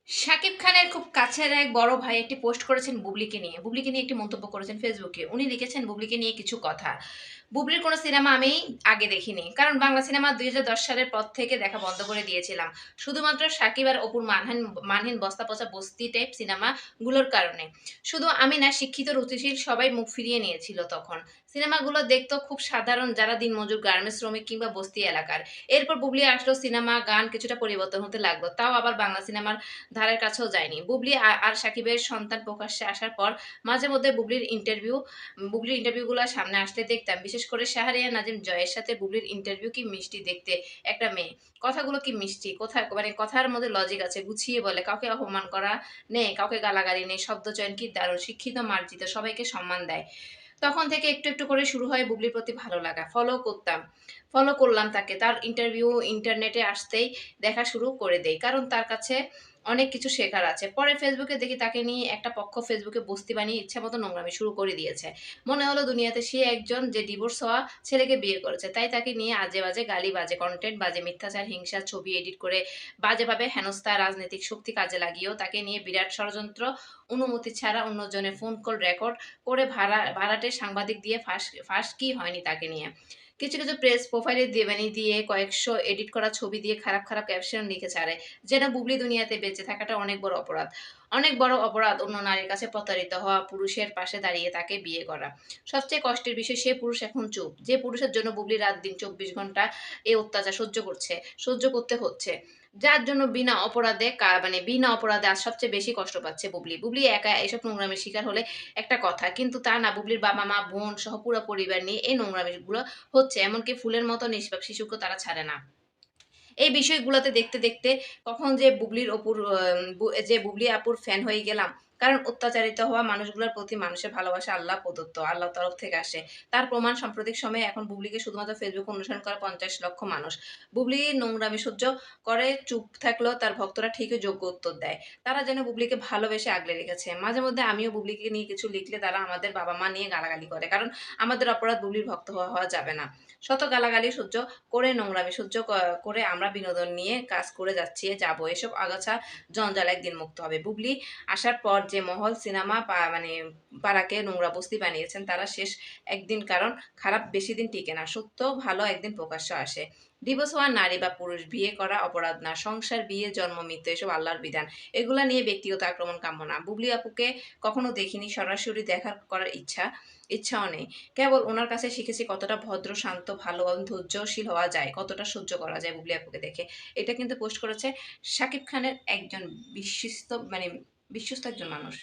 শাকিব খানের খুব কাছের এক বড় ভাই একটি পোস্ট করেছেন বুবলিকে নিয়ে একটি মন্তব্য করেছেন ফেসবুকে। উনি লিখেছেন বুবলিকে নিয়ে কিছু কথা। বুবলির কোনো সিনেমা আমি আগে দেখিনি, কারণ বাংলা সিনেমা 2010 সালের পর থেকে দেখা বন্ধ করে দিয়েছিলাম, শুধুমাত্র শাকিব আর অপুর মানহান মানহীন বস্তা পচা বস্তি টাইপ সিনেমাগুলোর কারণে। শুধু আমি না, শিক্ষিত রুচিশীল সবাই মুখ ফিরিয়ে নিয়েছিল তখন। সিনেমাগুলো দেখতো খুব সাধারণ, যারা দিনমজুর, গার্মেন্টস শ্রমিক কিংবা বস্তি এলাকার। এরপর বুবলি আসলো, সিনেমা গান কিছুটা পরিবর্তন হতে লাগলো, তাও আবার বাংলা সিনেমার ধারের কাছেও যায়নি। বুবলি আর সাকিবের সন্তান প্রকাশ্যে আসার পর মাঝে মধ্যে বুবলির ইন্টারভিউগুলো সামনে আসলে দেখতাম, বিশেষ করে শাহরিয়ার নাজিম জয়ের সাথে বুবলির ইন্টারভিউ কি মিষ্টি দেখতে। একটা মেয়ে, কথাগুলো কি মিষ্টি, কোথায় মানে কথার মধ্যে লজিক আছে, গুছিয়ে বলে, কাউকে অপমান করা নেই, কাউকে গালাগালি নেই, শব্দচয়ন কি দারুণ, শিক্ষিত মার্জিত, সবাইকে সম্মান দেয়। তখন থেকে একটু একটু করে শুরু হয় বুবলির প্রতি ভালো লাগা। ফলো করলাম তাকে। তার ইন্টারভিউ ইন্টারনেটে আসতেই দেখা শুরু করে দেই, কারণ তার কাছে অনেক কিছু শেখার আছে। পরে ফেসবুকে দেখি তাকে নিয়ে একটা পক্ষ ফেসবুকে বস্তি বানিয়ে ইচ্ছামতো নোংরামি শুরু করে দিয়েছে। মনে হলো দুনিয়াতে সে একজন যে ডিভোর্স হওয়া ছেলেকে বিয়ে করেছে, তাই তাকে নিয়ে আজে বাজে গালি, বাজে কন্টেন্ট, বাজে মিথ্যাচার, হিংসা, ছবি এডিট করে বাজেভাবে হেনস্থা, রাজনৈতিক শক্তি কাজে লাগিয়েও তাকে নিয়ে বিরাট ষড়যন্ত্র, অনুমতি ছাড়া অন্যজনের ফোন কল রেকর্ড করে ভাড়াটে সাংবাদিক দিয়ে ফাঁস ফাঁস কি হয়নি তাকে নিয়ে। কিছু কিছু প্রেস প্রোফাইলে দিয়ে কয়েকশো এডিট করা ছবি দিয়ে খারাপ খারাপ ক্যাপশন লিখে ছাড়ে, যেন বুবলি দুনিয়াতে বেঁচে থাকাটা অনেক বড় অপরাধ। অনেক বড় অপরাধ অন্য নারীর কাছে প্রতারিত হওয়া, পুরুষের পাশে দাঁড়িয়ে তাকে বিয়ে করা। সবচেয়ে কষ্টের বিষয়, সে পুরুষ এখন চুপ, যে পুরুষের জন্য বুবলি রাত দিন 24 ঘন্টা এই অত্যাচার সহ্য করতে হচ্ছে, যার জন্য বিনা অপরাধে আজ সবচেয়ে বেশি কষ্ট পাচ্ছে বুবলি। বুবলি একা এসব নোংরামির শিকার হলে একটা কথা, কিন্তু তা না, বুবলির বাবা মা বোন সহ পুরো পরিবার নিয়ে এই নোংরামিগুলো হচ্ছে। এমনকি ফুলের মতো নিষ্পাপ শিশুকেও তারা ছাড়ে না। এই বিষয়গুলোতে দেখতে দেখতে কখন যে বুবলি আপুর ফ্যান হয়ে গেলাম। কারণ অত্যাচারিত হওয়া মানুষগুলোর প্রতি মানুষের ভালোবাসা আল্লাহ প্রদত্ত, আল্লাহর তরফ থেকে আসে। তার প্রমাণ সাম্প্রতিক সময়ে এখন বুবলিকে শুধুমাত্র ফেসবুকে অনুসরণ করে 50 লক্ষ মানুষ। বুবলি নোংরামি সহ্য করে চুপ থাকলেও তার ভক্তরা ঠিকই যোগ্য উত্তর দেয়। তারা যেন বুবলিকে ভালোবেসে আগলে রেখেছে। মাঝে মধ্যে আমিও বুবলিকে নিয়ে কিছু লিখলে তারা আমাদের বাবা মা নিয়ে গালাগালি করে, কারণ আমাদের অপরাধ বুবলির ভক্ত হওয়া যাবে না। শত গালাগালি সহ্য করে, নোংরামি সহ্য করে আমরা বিনোদন নিয়ে কাজ করে যাবো। এসব আগাছা জঞ্জাল একদিন মুক্ত হবে। বুবলি আসার পর যে মহল সিনেমা পাড়াকে নোংরা বস্তি বানিয়েছেন, তারা শেষ একদিন, কারণ খারাপ বেশি দিন টিকে না, সত্য ভালো একদিন প্রকাশ্য আসে। ডিভোর্স হওয়া নারী বা পুরুষ, বিয়ে করা অপরাধ না, সংসার, বিয়ে, জন্ম, মৃত্যু এসব আল্লাহর বিধান। এগুলা নিয়ে ব্যক্তিগত আক্রমণ কাম্য না। বুবলি আপুকে কখনো দেখিনি, সরাসরি দেখা করার ইচ্ছাও নেই। কেবল উনার কাছে শিখেছি কতটা ভদ্র, শান্ত, ভালো এবং ধৈর্যশীল হওয়া যায়, কতটা সহ্য করা যায় বুবলি আপুকে দেখে। এটা কিন্তু পোস্ট করেছে শাকিব খানের একজন বিশ্বস্ত মানে বিশ্বস্ত একজন মানুষ।